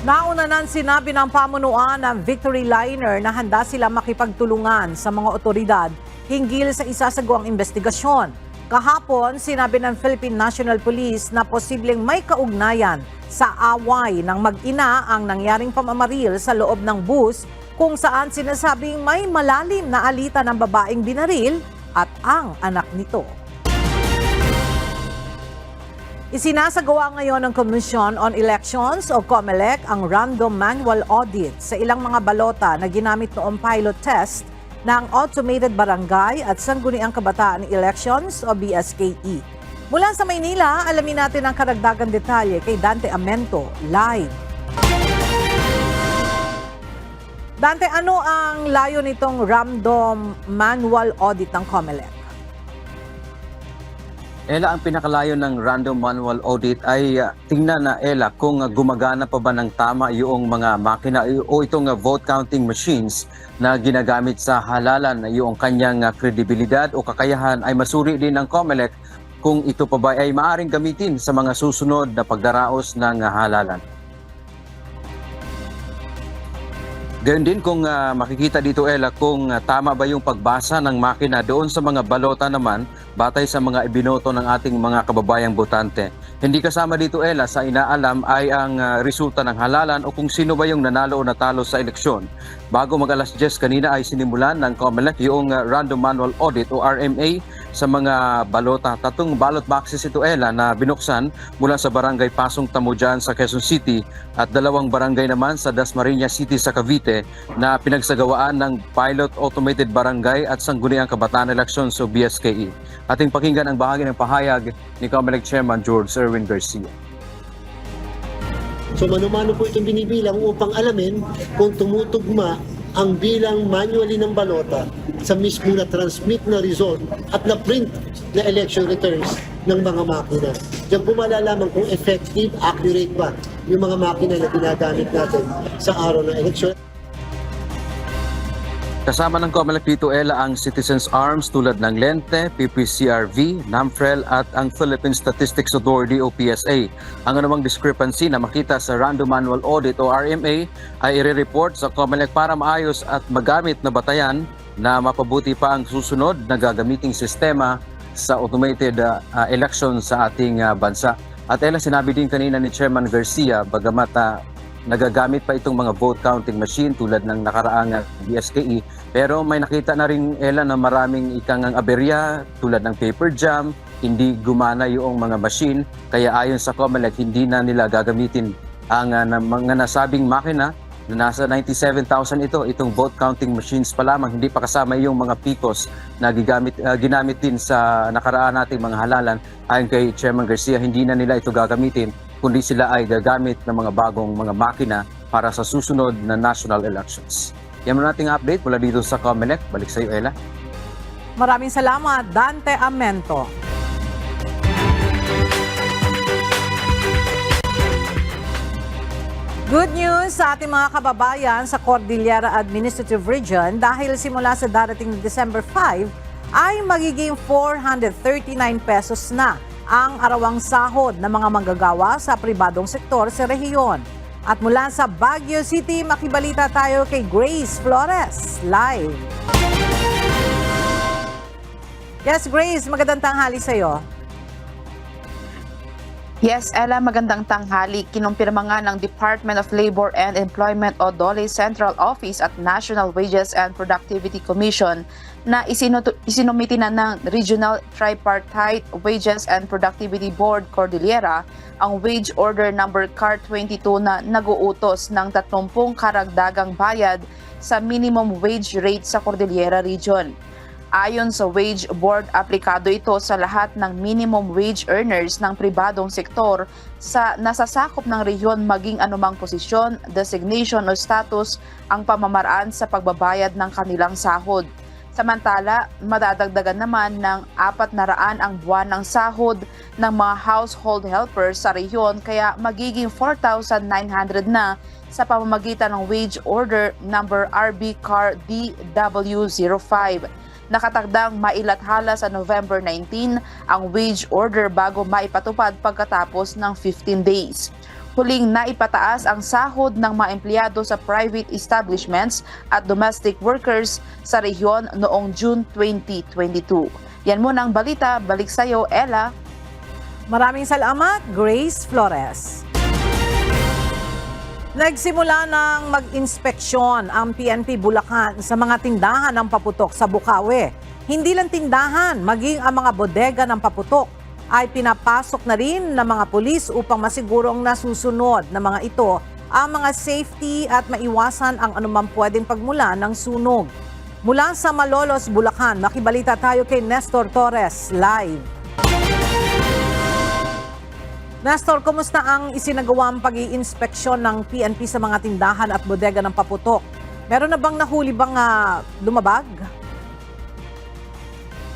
Nauna nang sinabi ng pamunuan ng Victory Liner na handa sila makipagtulungan sa mga otoridad hinggil sa isasagawang investigasyon. Kahapon, sinabi ng Philippine National Police na posibleng may kaugnayan sa away ng mag-ina ang nangyaring pamamaril sa loob ng bus kung saan sinasabing may malalim na alitan ng babaeng binaril at ang anak nito. Isinasagawa ngayon ng Commission on Elections o COMELEC ang random manual audit sa ilang mga balota na ginamit noong pilot test ng Automated Barangay at Sangguniang Kabataan Elections o BSKE. Mula sa Maynila, alamin natin ang karagdagang detalye kay Dante Amento, live. Dante, ano ang layo nitong random manual audit ng COMELEC? Ella, ang pinakalayo ng random manual audit ay tingnan na Ella kung gumagana pa ba ng tama yung mga makina o itong vote counting machines na ginagamit sa halalan. Yung kanyang kredibilidad o kakayahan ay masuri din ng COMELEC kung ito pa ba ay maaring gamitin sa mga susunod na pagdaraos ng halalan. Gayun din kung makikita dito Ella kung tama ba yung pagbasa ng makina doon sa mga balota naman batay sa mga ibinoto ng ating mga kababayang botante. Hindi kasama dito Ella sa inaalam ay ang resulta ng halalan o kung sino ba yung nanalo o natalo sa eleksyon. Bago mag alas 10 kanina ay sinimulan ng COMELEC yung Random Manual Audit o RMA sa mga balota. 3 ballot boxes ito Ella na binuksan mula sa barangay Pasong Tamujan sa Quezon City at 2 barangay naman sa Dasmariñas City sa Cavite na pinagsagawaan ng Pilot Automated Barangay at Sangguniang Kabataan Elections o BSKE. Ating pakinggan ang bahagi ng pahayag ni COMELEC Chairman George Erwin Garcia. So mano-mano po itong binibilang upang alamin kung tumutugma ang bilang manually ng balota sa mismo na transmit na result at na print na election returns ng mga makina. Diyan po malalaman kung effective, accurate ba yung mga makina na ginagamit natin sa araw ng eleksyon. Kasama ng COMELEC dito, Ella, ang Citizens Arms tulad ng Lente, PPCRV, NAMFREL at ang Philippine Statistics Authority o PSA. Ang anumang discrepancy na makita sa Random Manual Audit o RMA ay i-report sa COMELEC para maayos at magamit na batayan na mapabuti pa ang susunod na gagamiting sistema sa automated election sa ating bansa. At Ella, sinabi din kanina ni Chairman Garcia, bagamat nagagamit pa itong mga vote counting machine tulad ng nakaraang DSKE, pero may nakita na rin, Ella, na maraming ikangang aberya tulad ng paper jam, hindi gumana yung mga machine, kaya ayon sa COMELEC hindi na nila gagamitin ang mga nasabing makina na nasa 97,000 itong vote counting machines pa lamang, hindi pa kasama yung mga PICOs na ginamit din sa nakaraan nating mga halalan. Ayon kay Chairman Garcia, hindi na nila ito gagamitin, kundi sila ay gagamit ng mga bagong mga makina para sa susunod na national elections. Yan mo nating update mula dito sa COMELEC. Balik sa iyo, Ella. Maraming salamat, Dante Amento. Good news sa ating mga kababayan sa Cordillera Administrative Region dahil simula sa darating December 5 ay magiging 439 pesos na ang arawang sahod ng mga manggagawa sa pribadong sektor sa rehiyon. At mula sa Baguio City, makibalita tayo kay Grace Flores, live. Yes, Grace, magandang tanghali sa iyo. Yes, Ella, magandang tanghali. Kinumpirma nga ng Department of Labor and Employment o DOLE Central Office at National Wages and Productivity Commission na isinumiti na ng Regional Tripartite Wages and Productivity Board Cordillera ang Wage Order Number CAR 22 na nag-uutos ng 30 karagdagang bayad sa minimum wage rate sa Cordillera Region. Ayon sa Wage Board, aplikado ito sa lahat ng minimum wage earners ng pribadong sektor sa nasasakop ng rehiyon maging anumang posisyon, designation o status ang pamamaraan sa pagbabayad ng kanilang sahod. Samantala, madadagdagan naman ng 400 ang buwan ng sahod ng mga household helpers sa rehiyon kaya magiging 4,900 na sa pamamagitan ng Wage Order Number RB CAR DW05. Nakatagdang mailathala sa November 19 ang wage order bago maipatupad pagkatapos ng 15 days. Huling naipataas ang sahod ng mga empleyado sa private establishments at domestic workers sa rehiyon noong June 2022. Yan muna ang balita. Balik sa iyo, Ella. Maraming salamat, Grace Flores. Nagsimula ng mag-inspeksyon ang PNP Bulacan sa mga tindahan ng paputok sa Bukawi. Hindi lang tindahan, maging ang mga bodega ng paputok ay pinapasok na rin ng mga pulis upang masigurong nasusunod na mga ito ang mga safety at maiwasan ang anumang pwedeng pagmula ng sunog. Mula sa Malolos, Bulacan, makibalita tayo kay Nestor Torres, live. Nestor, kumusta ang isinagawang pag-iinspeksyon ng PNP sa mga tindahan at bodega ng paputok? Meron na bang nahuli bang lumabag?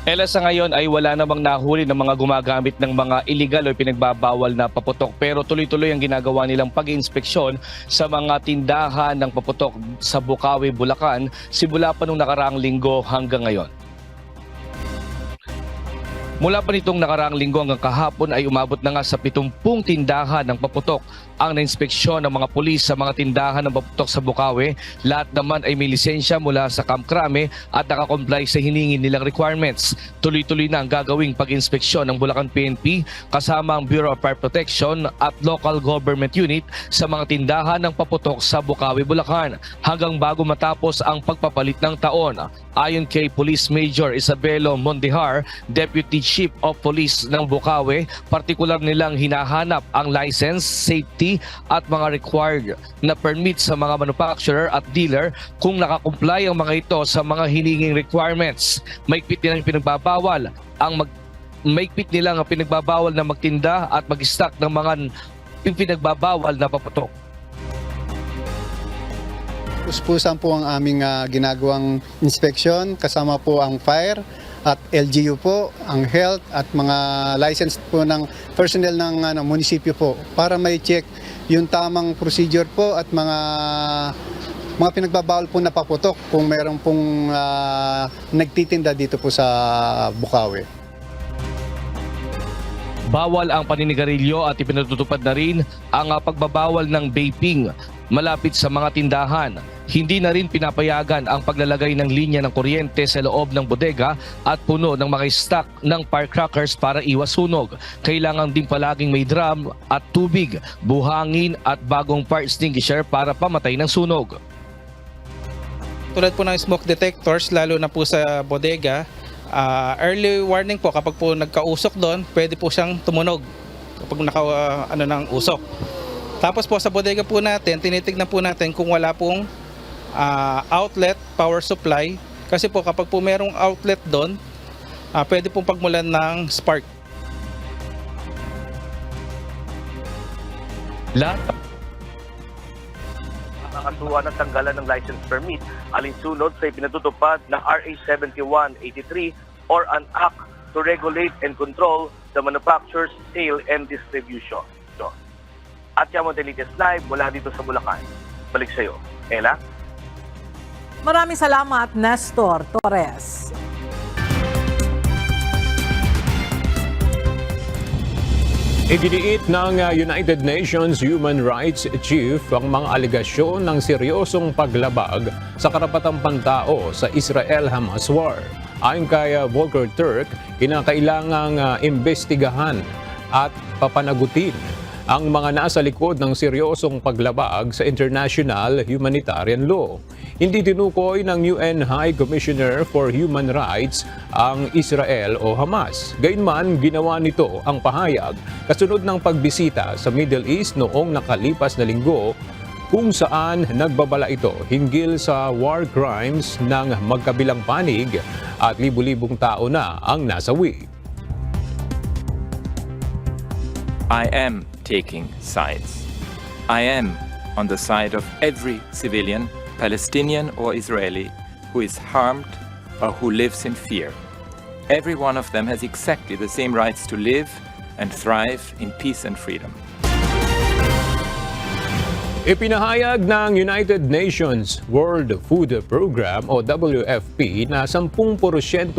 Ella, sa ngayon ay wala namang nahuli ng mga gumagamit ng mga illegal o pinagbabawal na paputok. Pero tuloy-tuloy ang ginagawa nilang pag-iinspeksyon sa mga tindahan ng paputok sa Bukawi, Bulacan, simula pa nung nakaraang linggo hanggang ngayon. Mula pa nitong nakaraang linggo hanggang kahapon ay umabot na nga sa 70 tindahan ng paputok ang nainspeksyon ng mga pulis sa mga tindahan ng paputok sa Bukawi. Lahat naman ay may lisensya mula sa Camp Crame at nakakomply sa hiningin nilang requirements. Tuloy-tuloy na ang gagawing pag-inspeksyon ng Bulacan PNP kasama ang Bureau of Fire Protection at local government unit sa mga tindahan ng paputok sa Bukawi, Bulacan hanggang bago matapos ang pagpapalit ng taon. Ayon kay Police Major Isabelo Mondihar, Deputy Chief of Police ng Bukawi, partikular nilang hinahanap ang license, safety at mga required na permit sa mga manufacturer at dealer kung nakakomply ang mga ito sa mga hininging requirements. Maigpit nilang pinagbabawal na magtinda at mag-stock ng mga pinagbabawal na paputok. Puspusan po ang aming ginagawang inspection, kasama po ang fire at LGU po, ang health at mga license po ng personnel ng munisipyo po para may check yung tamang procedure po at mga mga pinagbabawal po na paputok kung meron pong nagtitinda dito po sa Bukawi. Bawal ang paninigarilyo at ipinatutupad na rin ang pagbabawal ng vaping malapit sa mga tindahan. Hindi na rin pinapayagan ang paglalagay ng linya ng kuryente sa loob ng bodega at puno ng mga stock ng firecrackers para iwas sunog. Kailangan din palaging may drum at tubig, buhangin at bagong fire extinguisher para pamatay ng sunog. Tulad po ng smoke detectors, lalo na po sa bodega, early warning po kapag po nagkausok doon, pwede po siyang tumunog kapag ng usok. Tapos po sa bodega po natin, tinitignan po natin kung wala pong outlet, power supply. Kasi po kapag po merong outlet doon, pwede pong pagmulan ng spark. Lahat nakakasuhan ng tanggalan ng license permit alinsunod sa ipinatutupad ng RA 7183 or an act to regulate and control the manufacture, sale, and distribution. At Yamon Delites Live mula dito sa Bulacan. Balik sa iyo, Ella. Maraming salamat, Nestor Torres. Iginiit ng United Nations Human Rights Chief ang mga aligasyon ng seryosong paglabag sa karapatang pantao sa Israel-Hamas war. Ayon kay Volker Turk, kinakailangang imbestigahan at papanagutin ang mga nasa likod ng seryosong paglabag sa international humanitarian law. Hindi tinukoy ng UN High Commissioner for Human Rights ang Israel o Hamas. Gayunman, ginawa nito ang pahayag kasunod ng pagbisita sa Middle East noong nakalipas na linggo kung saan nagbabala ito hinggil sa war crimes ng magkabilang panig at libu-libong tao na ang nasawi. I am taking sides. I am on the side of every civilian, Palestinian or Israeli, who is harmed or who lives in fear. Every one of them has exactly the same rights to live and thrive in peace and freedom. Ipinahayag ng United Nations World Food Program o WFP na 10%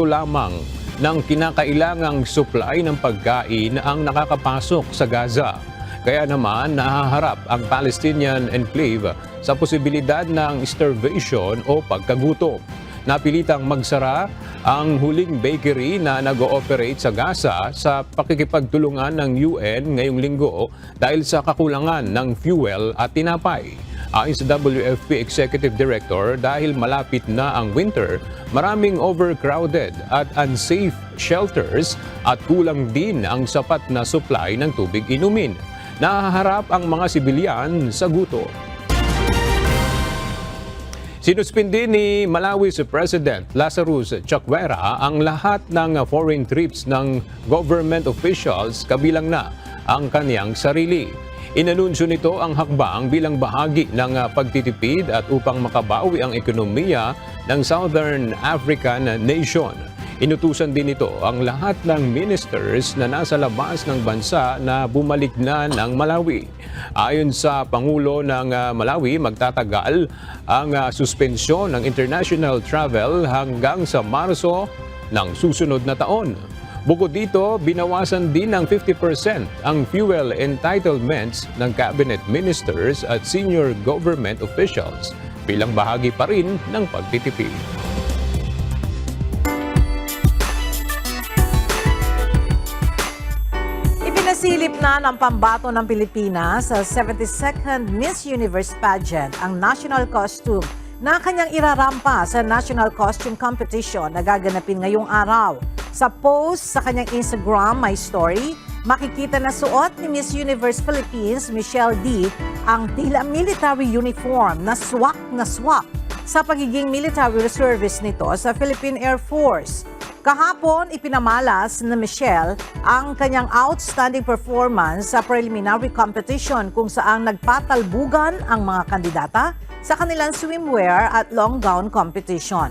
lamang ng kinakailangang supply ng pagkain ang nakakapasok sa Gaza. Kaya naman nahaharap ang Palestinian enclave sa posibilidad ng starvation o pagkagutom. Napilitang magsara ang huling bakery na nag-ooperate sa Gaza sa pakikipagtulungan ng UN ngayong linggo dahil sa kakulangan ng fuel at tinapay. Ayon sa WFP Executive Director, dahil malapit na ang winter, maraming overcrowded at unsafe shelters at kulang din ang sapat na supply ng tubig inumin. Nahaharap ang mga sibilyan sa gutom. Sinuspindi ni Malawi's President Lazarus Chakwera ang lahat ng foreign trips ng government officials kabilang na ang kaniyang sarili. Inanunsyo nito ang hakbang bilang bahagi ng pagtitipid at upang makabawi ang ekonomiya ng Southern African nation. Inutusan din ito ang lahat ng ministers na nasa labas ng bansa na bumalik na ng Malawi. Ayon sa Pangulo ng Malawi, magtatagal ang suspensyon ng international travel hanggang sa Marso ng susunod na taon. Bukod dito, binawasan din ng 50% ang fuel entitlements ng cabinet ministers at senior government officials bilang bahagi pa rin ng pagtitipid. Nasilip na ng pambato ng Pilipinas sa 72nd Miss Universe pageant ang national costume na kanyang irarampa sa National Costume Competition na gaganapin ngayong araw. Sa post sa kanyang Instagram My Story, makikita na suot ni Miss Universe Philippines Michelle D ang tila military uniform na swak sa pagiging military reservist nito sa Philippine Air Force. Kahapon, ipinamalas na Michelle ang kanyang outstanding performance sa preliminary competition kung saan nagpatalbugan ang mga kandidata sa kanilang swimwear at long gown competition.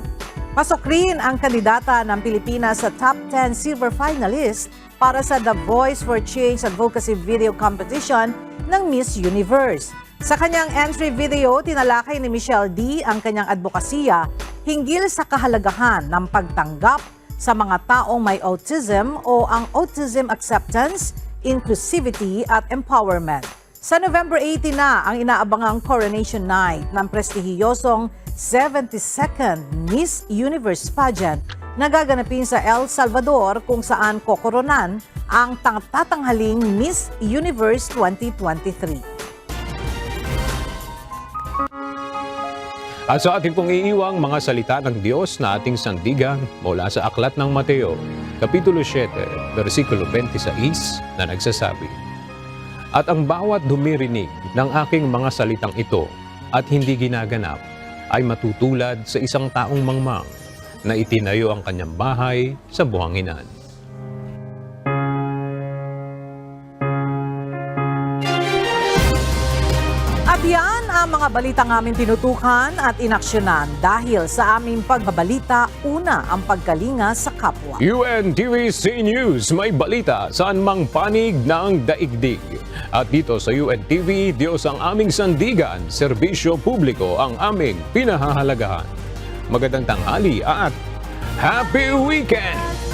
Pasok rin ang kandidata ng Pilipinas sa top 10 silver finalist para sa The Voice for Change Advocacy Video Competition ng Miss Universe. Sa kanyang entry video, tinalakay ni Michelle D. ang kanyang advokasya hinggil sa kahalagahan ng pagtanggap sa mga taong may autism o ang autism acceptance, inclusivity at empowerment. Sa November 18 na ang inaabangang coronation night ng prestihiyosong 72nd Miss Universe pageant na gaganapin sa El Salvador kung saan kokoronan ang tatanghaling Miss Universe 2023. At sa ating pong iiwang mga salita ng Diyos na ating sandigan mula sa Aklat ng Mateo, Kapitulo 7, versikulo 26 na nagsasabi, "At ang bawat dumirinig ng aking mga salitang ito at hindi ginaganap ay matutulad sa isang taong mangmang na itinayo ang kanyang bahay sa buhanginan." At yan ang mga balitang aming tinutukan at inaksyonan dahil sa aming pagbabalita, una ang pagkalinga sa kapwa. UNTV News, may balita saan mang panig ng daigdig. At dito sa UNTV, Diyos ang aming sandigan, serbisyo publiko ang aming pinahahalagahan. Magandang tanghali at Happy Weekend!